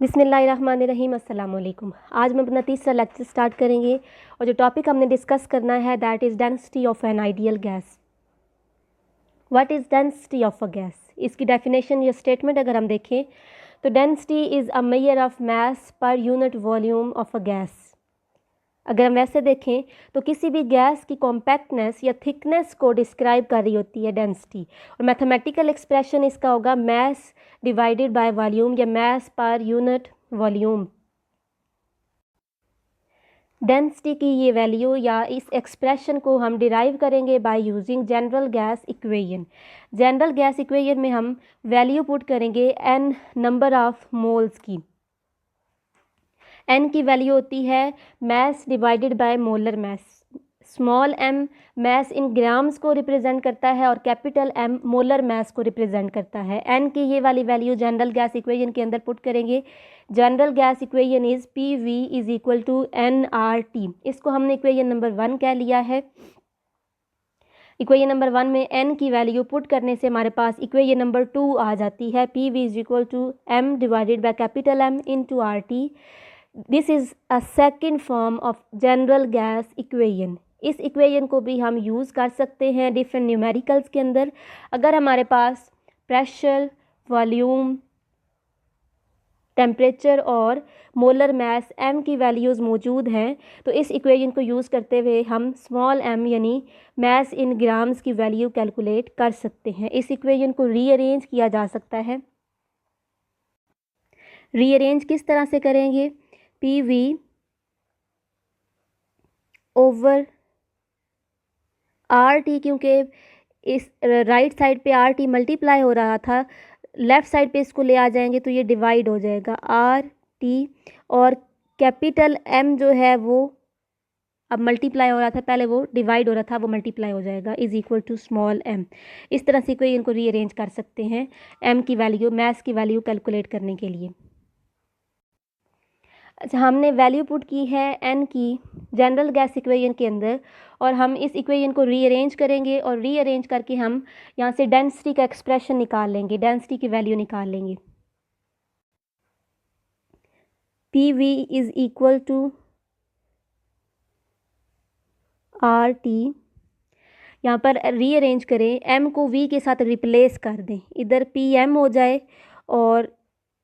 बिस्मिल्लाहिर्रहमानिर्रहीम अस्सलाम वालेकुम। आज हम अपना तीसरा लेक्चर स्टार्ट करेंगे और जो टॉपिक हमने डिस्कस करना है that is density of an ideal gas. What is density of a gas? इसकी डेफिनेशन या स्टेटमेंट अगर हम देखें तो density is a measure of mass per unit volume of a gas. अगर हम वैसे देखें तो किसी भी गैस की कॉम्पैक्टनेस या थिकनेस को डिस्क्राइब कर रही होती है डेंसिटी, और मैथमेटिकल एक्सप्रेशन इसका होगा मास डिवाइडेड बाय वॉल्यूम या मास पर यूनिट वॉल्यूम। डेंसिटी की ये वैल्यू या इस एक्सप्रेशन को हम डिराइव करेंगे by using general gas equation. General gas equation में हम वैल्यू पुट करेंगे एन नंबर ऑफ मोल्स की। एन की वैल्यू होती है mass divided by molar mass. Small M mass in grams को रिप्रेजेंट करता है और कैपिटल एम मोलर मास को रिप्रेजेंट करता है। एन की ये वाली वैल्यू जनरल गैस इक्वेशन के अंदर पुट करेंगे। General gas equation is P V is equal to N R T. इसको हमने इक्वेशन नंबर 1 कह लिया है। इक्वेशन नंबर 1 में n की वैल्यू पुट करने से हमारे पास इक्वेशन नंबर 2 आ जाती है। P V is equal to m divided by capital M into R T. This is a second form of general gas equation. इस इक्वेशन को भी हम यूज़ कर सकते हैं डिफरेंट न्यूमेरिकल्स के अंदर। अगर हमारे पास प्रेशर, वॉल्यूम, टेम्परेचर और मोलर मास m की वैल्यूज़ मौजूद हैं तो इस इक्वेशन को यूज़ करते हुए हम स्मॉल m यानी मास इन ग्राम्स की वैल्यू कैलकुलेट कर सकते हैं। इस इक्वेशन को रीअरेंज किया जा सकता है। रीअरेंज किस तरह से करेंगे? P V over R T, क्योंकि इस राइट साइड पे आर टी मल्टीप्लाई हो रहा था, लेफ़्ट साइड पे इसको ले आ जाएंगे तो ये डिवाइड हो जाएगा आर टी, और कैपिटल एम जो है वो अब मल्टीप्लाई हो रहा था, पहले वो डिवाइड हो रहा था, वो मल्टीप्लाई हो जाएगा, is equal to small M. इस तरह से कोई इनको रीअरेंज कर सकते हैं एम की वैल्यू, मास की वैल्यू कैलकुलेट करने के लिए। अच्छा, हमने वैल्यू पुट की है एन की जनरल गैस इक्वेशन के अंदर, और हम इस इक्वेशन को रीअरेंज करेंगे और रीअरेंज करके हम यहाँ से डेंसिटी का एक्सप्रेशन निकाल लेंगे, डेंसिटी की वैल्यू निकाल लेंगे। P V is equal to R T. यहाँ पर रीअरेंज करें, एम को वी के साथ रिप्लेस कर दें, इधर पी एम हो जाए और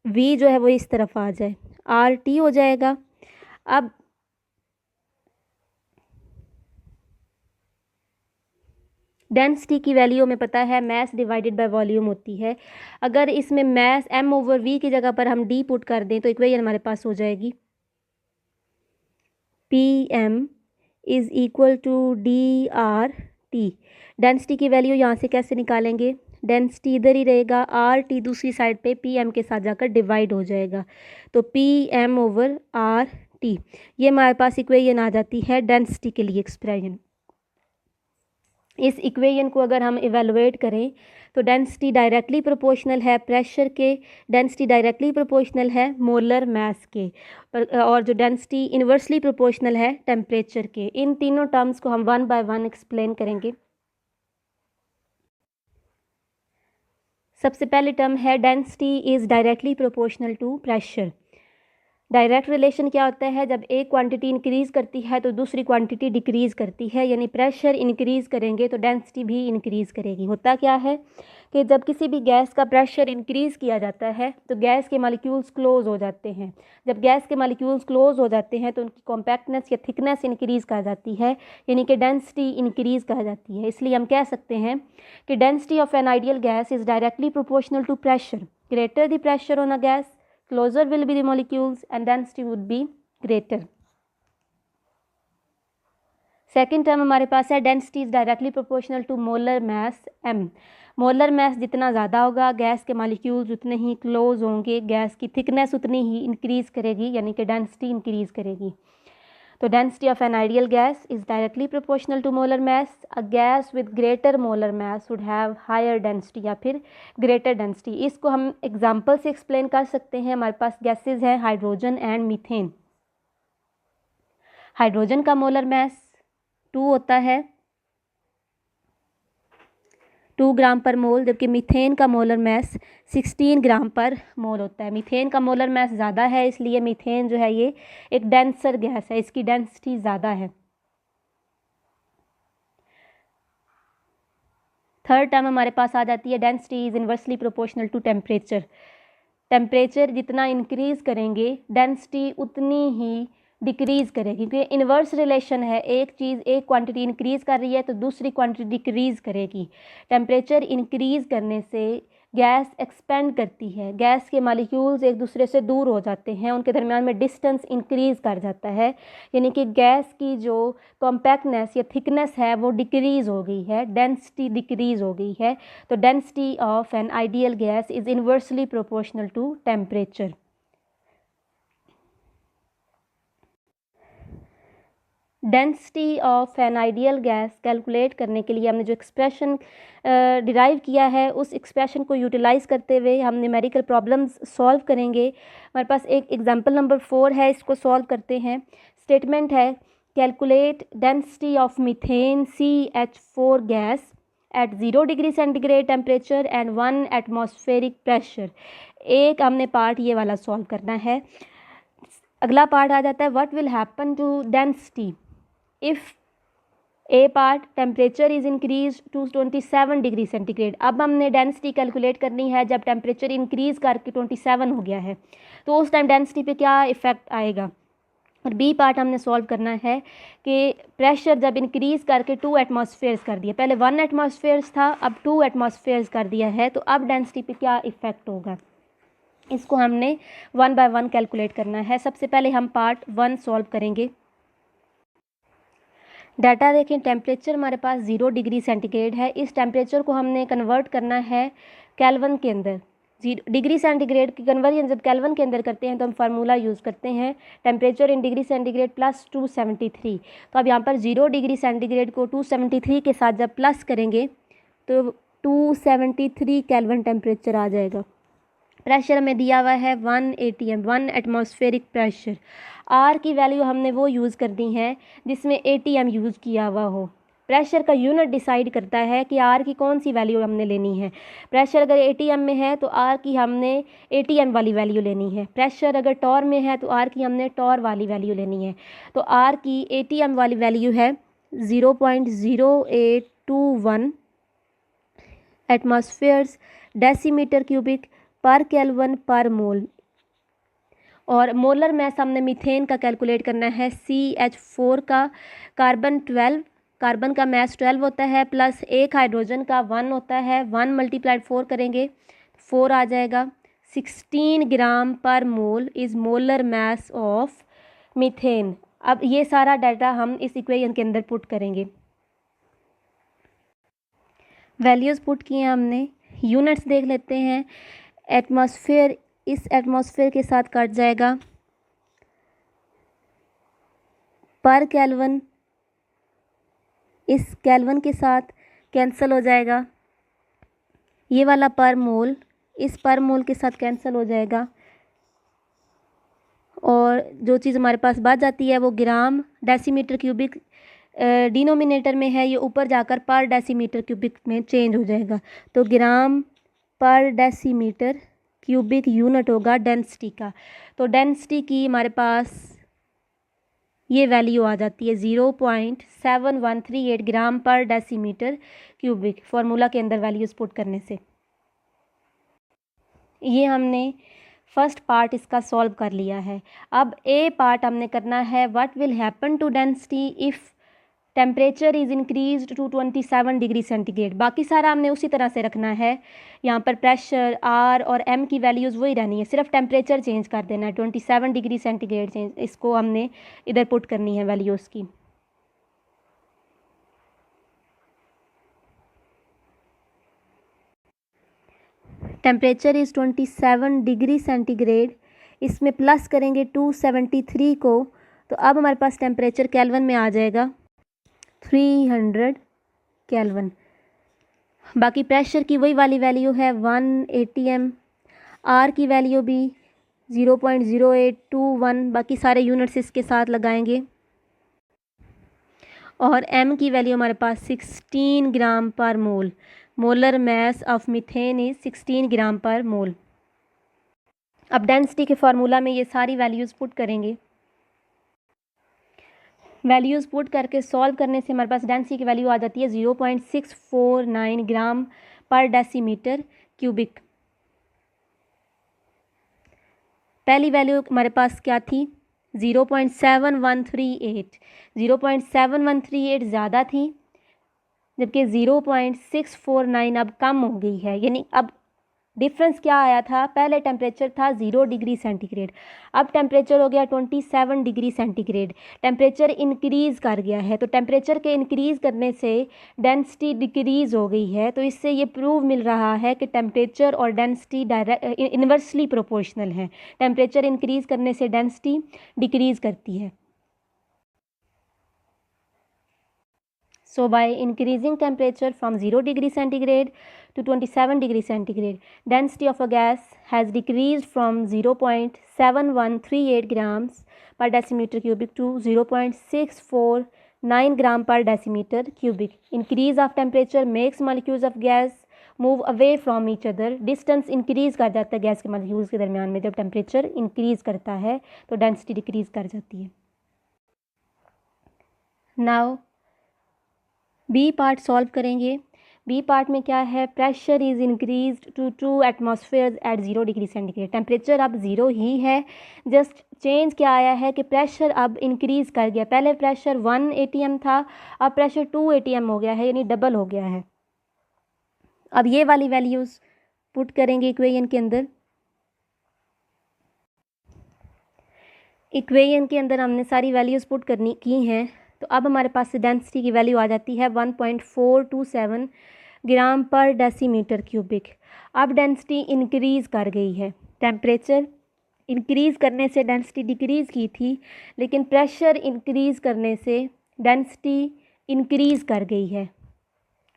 वी जो है वो इस तरफ आ जाए, आर टी हो जाएगा। अब डेंसिटी की वैल्यू हमें पता है मास डिवाइडेड बाय वॉल्यूम होती है। अगर इसमें मास m ओवर v की जगह पर हम d पुट कर दें तो इक्वेशन हमारे पास हो जाएगी P M is equal to D R T. Density की वैल्यू यहाँ से कैसे निकालेंगे? डेंसिटी इधर ही रहेगा, आर टी दूसरी साइड पे पी एम के साथ जाकर डिवाइड हो जाएगा, तो P M over R T. ये हमारे पास इक्वेशन आ जाती है डेंसिटी के लिए एक्सप्रेशन। इस इक्वेशन को अगर हम इवेलुएट करें तो डेंसिटी डायरेक्टली प्रोपोर्शनल है प्रेशर के, डेंसिटी डायरेक्टली प्रोपोर्शनल है मोलर मास के, और जो डेंसिटी इन्वर्सली प्रोपोर्शनल है टेम्परेचर के। इन तीनों टर्म्स को हम 1 बाय 1 एक्सप्लेन करेंगे। सबसे पहले टर्म है density is directly proportional to pressure. Direct relation क्या होता है? जब एक क्वांटिटी इंक्रीज़ करती है तो दूसरी क्वांटिटी डिक्रीज़ करती है, यानी प्रेशर इंक्रीज़ करेंगे तो डेंसिटी भी इंक्रीज़ करेगी। होता क्या है कि जब किसी भी गैस का प्रेशर इंक्रीज़ किया जाता है तो गैस के मॉलिक्यूल्स क्लोज हो जाते हैं। जब गैस के मॉलिक्यूल्स क्लोज हो जाते हैं तो उनकी कॉम्पैक्टनेस या थिकनेस इंक्रीज़ कहा जाती है, यानी कि डेंसिटी इंक्रीज़ कहा जाती है। इसलिए हम कह सकते हैं कि density of an ideal gas is directly proportional to pressure. Greater the pressure on a gas, closer will be the molecules and density would be greater. Second term हमारे पास है density is directly proportional to molar mass m। Molar mass जितना ज़्यादा होगा gas के molecules उतने ही close होंगे, गैस की थिकनेस उतनी ही इंक्रीज़ करेगी, यानी कि डेंसिटी इंक्रीज़ करेगी। तो density of an ideal gas is directly proportional to molar mass. A gas with greater molar mass would have higher density या फिर ग्रेटर डेंसिटी। इसको हम एग्जांपल से एक्सप्लेन कर सकते हैं। हमारे पास गैसेज हैं हाइड्रोजन एंड मीथेन। हाइड्रोजन का मोलर मास 2 होता है, 2 ग्राम पर मोल, जबकि मीथेन का मोलर मास 16 ग्राम पर मोल होता है। मीथेन का मोलर मास ज़्यादा है, इसलिए मीथेन जो है ये एक डेंसर गैस है, इसकी डेंसिटी ज़्यादा है। थर्ड टर्म हमारे पास आ जाती है density is inversely proportional to temperature. Temperature जितना इंक्रीज़ करेंगे डेंसिटी उतनी ही डिक्रीज़ करेगी, क्योंकि इन्वर्स रिलेशन है, एक चीज़ एक क्वांटिटी इंक्रीज़ कर रही है तो दूसरी क्वांटिटी डिक्रीज़ करेगी। टेम्परेचर इंक्रीज़ करने से गैस एक्सपेंड करती है, गैस के मॉलिक्यूल्स एक दूसरे से दूर हो जाते हैं, उनके दरमियान में डिस्टेंस इंक्रीज़ कर जाता है, यानी कि गैस की जो कॉम्पैक्टनेस या थिकनेस है वो डिक्रीज़ हो गई है, डेंसिटी डिक्रीज़ हो गई है। तो density of an ideal gas is inversely proportional to temperature. Density of an ideal gas calculate करने के लिए हमने जो एक्सप्रेशन डिराइव किया है, उस एक्सप्रेशन को यूटिलाइज़ करते हुए हम न्यूमेरिकल प्रॉब्लम्स सॉल्व करेंगे। हमारे पास एक एग्जांपल नंबर 4 है, इसको सॉल्व करते हैं। स्टेटमेंट है calculate density of methane CH4 gas at 0 degree centigrade temperature and 1 atmospheric pressure. एक हमने पार्ट ये वाला सॉल्व करना है। अगला पार्ट आ जाता है what will happen to density if a part temperature is increase to 27 degree centigrade. अब हमने डेंसिटी कैलकुलेट करनी है जब टेम्परेचर इंक्रीज़ करके 27 हो गया है, तो उस टाइम डेंसिटी पे क्या इफ़ेक्ट आएगा। और बी पार्ट हमने सॉल्व करना है कि प्रेशर जब इंक्रीज़ करके 2 एटमॉस्फेयर्स कर दिया, पहले 1 एटमॉस्फेयर्स था, अब 2 एटमॉस्फेयर्स कर दिया है, तो अब डेंसिटी पे क्या इफ़ेक्ट होगा, इसको हमने 1 बाय 1 कैलकुलेट करना है। सबसे पहले हम पार्ट 1 सॉल्व करेंगे। डाटा देखें, टेम्परेचर हमारे पास 0 डिग्री सेंटीग्रेड है। इस टेम्परेचर को हमने कन्वर्ट करना है केल्विन के अंदर। 0 डिग्री सेंटीग्रेड की कन्वर्जन जब केल्विन के अंदर करते हैं तो हम फार्मूला यूज़ करते हैं temperature in degree centigrade plus 273। तो अब यहाँ पर 0 डिग्री सेंटीग्रेड को 273 के साथ जब प्लस करेंगे तो 273 केल्विन टेम्परेचर आ जाएगा। प्रेशर हमें दिया हुआ है 1 ATM, 1 एटमॉस्फेरिक प्रेशर। आर की वैल्यू हमने वो यूज़ करनी है जिसमें ATM यूज़ किया हुआ हो। प्रेशर का यूनिट डिसाइड करता है कि आर की कौन सी वैल्यू हमने लेनी है। प्रेशर अगर ATM में है तो आर की हमने ATM वाली वैल्यू लेनी है। प्रेशर अगर टॉर में है तो आर की हमने टॉर वाली वैल्यू लेनी है। तो आर की ATM वाली वैल्यू है 0.0821 एटमॉस्फेयर्स डेसीमीटर क्यूबिक पर केल्विन पर मोल। और मोलर मास हमने मीथेन का कैलकुलेट करना है CH4 का। कार्बन का मास 12 होता है, प्लस एक हाइड्रोजन का 1 होता है। 1 मल्टीप्लाइड 4 करेंगे 4 आ जाएगा। 16 gram per mole is molar mass of methane. अब ये सारा डाटा हम इस इक्वेशन के अंदर पुट करेंगे। वैल्यूज़ पुट किए हमने, यूनिट्स देख लेते हैं। एटमॉस्फेयर इस एटमॉस्फेयर के साथ कट जाएगा, पर केल्विन इस केल्विन के साथ कैंसिल हो जाएगा, ये वाला पर मोल इस पर मोल के साथ कैंसिल हो जाएगा, और जो चीज़ हमारे पास बच जाती है वो ग्राम डेसीमीटर क्यूबिक डिनोमिनेटर में है, ये ऊपर जाकर पर डेसीमीटर क्यूबिक में चेंज हो जाएगा। तो ग्राम पर डेसीमीटर क्यूबिक यूनिट होगा डेंसिटी का। तो डेंसिटी की हमारे पास ये वैल्यू आ जाती है 0.7138 ग्राम पर डेसीमीटर क्यूबिक, फार्मूला के अंदर वैल्यूज़ पुट करने से। ये हमने फर्स्ट पार्ट इसका सॉल्व कर लिया है। अब ए पार्ट हमने करना है what will happen to density if temperature is increase to 27 degree centigrade. बाकी सारा हमने उसी तरह से रखना है। यहाँ पर प्रेशर आर और एम की वैल्यूज़ वही रहनी है, सिर्फ टेम्परेचर चेंज कर देना है, 27 डिग्री सेंटीग्रेड चेंज, इसको हमने इधर पुट करनी है वैल्यूज़ की। टेम्परेचर इज़ 27 डिग्री सेंटीग्रेड, इसमें प्लस करेंगे 273 को, तो अब हमारे पास टेम्परेचर केल्विन में आ जाएगा 300 केल्विन। बाकी प्रेशर की वही वाली वैल्यू है 1 ATM, आर की वैल्यू भी 0.0821, बाकी सारे यूनिट्स इसके साथ लगाएंगे, और एम की वैल्यू हमारे पास 16 gram per mole. Molar mass of methane is 16 gram per mole. अब डेंसिटी के फार्मूला में ये सारी वैल्यूज़ पुट करेंगे। वैल्यूज़ पुट करके सॉल्व करने से हमारे पास डेंसिटी की वैल्यू आ जाती है 0.649 ग्राम पर डेसीमीटर क्यूबिक। पहली वैल्यू हमारे पास क्या थी 0.7138। 0.7138 ज़्यादा थी, जबकि 0.649 अब कम हो गई है। यानी अब डिफरेंस क्या आया था, पहले टेम्परेचर था 0 डिग्री सेंटीग्रेड, अब टेम्परेचर हो गया 27 डिग्री सेंटीग्रेड। टेम्परेचर इंक्रीज़ कर गया है, तो टेम्परेचर के इंक्रीज़ करने से डेंसिटी डिक्रीज़ हो गई है। तो इससे ये प्रूव मिल रहा है कि टेम्परेचर और डेंसिटी इन्वर्सली प्रोपोर्शनल है। टेम्परेचर इंक्रीज़ करने से डेंसिटी डिक्रीज़ करती है। So by increasing temperature from 0 degree centigrade to 27 degree centigrade, density of a gas has decreased from 0.7138 grams per decimeter cubic to 0.649 gram per decimeter cubic. Increase of temperature makes molecules of gas move away from each other. Distance increase कर जाता है gas के molecules के दरमियान में। जब temperature increase करता है तो density decrease कर जाती है। Now बी पार्ट सॉल्व करेंगे। बी पार्ट में क्या है, pressure is increased to 2 atmosphere at 0 degree centigrade. Temperature अब 0 ही है, जस्ट चेंज क्या आया है कि प्रेशर अब इंक्रीज़ कर गया। पहले प्रेशर 1 atm था, अब प्रेशर 2 atm हो गया है, यानी डबल हो गया है। अब ये वाली वैल्यूज़ पुट करेंगे इक्वेशन के अंदर। इक्वेशन के अंदर हमने सारी वैल्यूज़ पुट करनी की हैं, तो अब हमारे पास डेंसिटी की वैल्यू आ जाती है 1.427 ग्राम पर डेसीमीटर क्यूबिक। अब डेंसिटी इंक्रीज़ कर गई है। टेम्परेचर इंक्रीज़ करने से डेंसिटी डिक्रीज़ की थी, लेकिन प्रेशर इंक्रीज़ करने से डेंसिटी इंक्रीज़ कर गई है।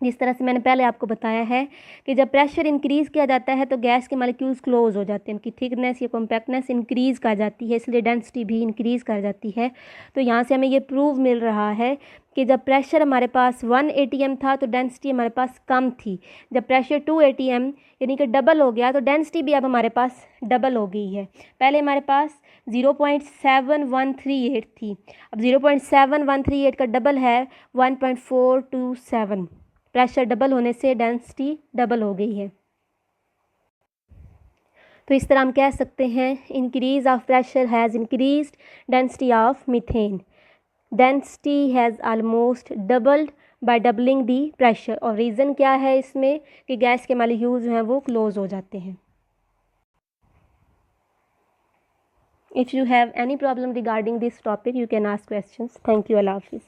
जिस तरह से मैंने पहले आपको बताया है कि जब प्रेशर इंक्रीज़ किया जाता है तो गैस के मॉलिक्यूल्स क्लोज हो जाते हैं, उनकी थिकनेस या कॉम्पैक्टनेस इंक्रीज़ कर जाती है, इसलिए डेंसिटी भी इंक्रीज़ कर जाती है। तो यहाँ से हमें ये प्रूव मिल रहा है कि जब प्रेशर हमारे पास 1 atm था तो डेंसिटी हमारे पास कम थी। जब प्रेशर 2 atm यानी कि डबल हो गया तो डेंसिटी भी अब हमारे पास डबल हो गई है। पहले हमारे पास 0.7138 थी, अब 0.7138 का डबल है 1.427। प्रेशर डबल होने से डेंसिटी डबल हो गई है। तो इस तरह हम कह सकते हैं increase of pressure has increased density of methane. Density has almost doubled by doubling the pressure. और रीज़न क्या है इसमें कि गैस के मॉलिक्यूल्स जो हैं वो क्लोज हो जाते हैं। If you have any problem regarding this topic, you can ask questions. Thank you. Allah Hafiz.